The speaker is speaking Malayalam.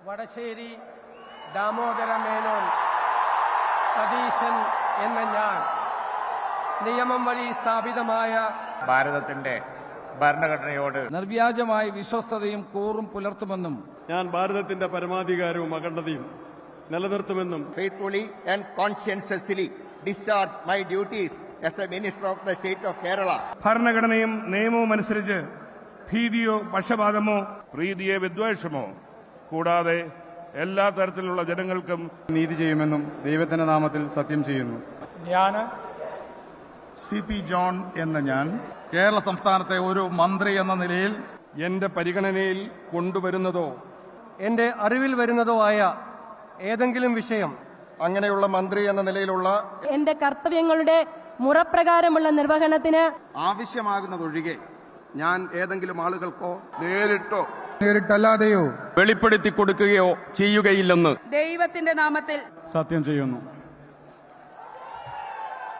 വടശ്ശേരി ദാമോദര മേനോൻ സതീശൻ എന്ന ഞാൻ നിയമം വഴി സ്ഥാപിതമായ ഭാരതത്തിന്റെ ഭരണഘടനയോട് നിർവ്യാജമായ വിശ്വസ്തതയും കൂറും പുലർത്തുമെന്നും ഞാൻ ഭാരതത്തിന്റെ പരമാധികാരവും അഖണ്ഡതയും നിലനിർത്തുമെന്നും faithfully and conscientiously discharge my duties as a minister of the state of Kerala. ഭരണഘടനയും നിയമവും അനുസരിച്ച് ഭീതിയോ പക്ഷപാതമോ പ്രീതിയെ വിദ്വേഷമോ കൂടാതെ എല്ലാ തരത്തിലുള്ള ജനങ്ങൾക്കും നീതി ചെയ്യുമെന്നും ദൈവത്തിന്റെ നാമത്തിൽ സത്യം ചെയ്യുന്നു. ഞാൻ CP ജോൺ എന്ന ഞാൻ കേരള സംസ്ഥാനത്തെ ഒരു മന്ത്രി എന്ന നിലയിൽ എന്റെ പരിഗണനയിൽ കൊണ്ടുവരുന്നതോ എന്റെ അറിവിൽ വരുന്നതോ ആയ ഏതെങ്കിലും വിഷയം അങ്ങനെയുള്ള മന്ത്രി എന്ന നിലയിലുള്ള എന്റെ കർത്തവ്യങ്ങളുടെ മുറപ്രകാരമുള്ള നിർവഹണത്തിന് ആവശ്യമാകുന്നതൊഴികെ ഞാൻ ഏതെങ്കിലും ആളുകൾക്കോ നേരിട്ടല്ലാതെയോ വെളിപ്പെടുത്തി കൊടുക്കുകയോ ചെയ്യുകയില്ലെന്ന് ദൈവത്തിന്റെ നാമത്തിൽ സത്യം ചെയ്യുന്നു.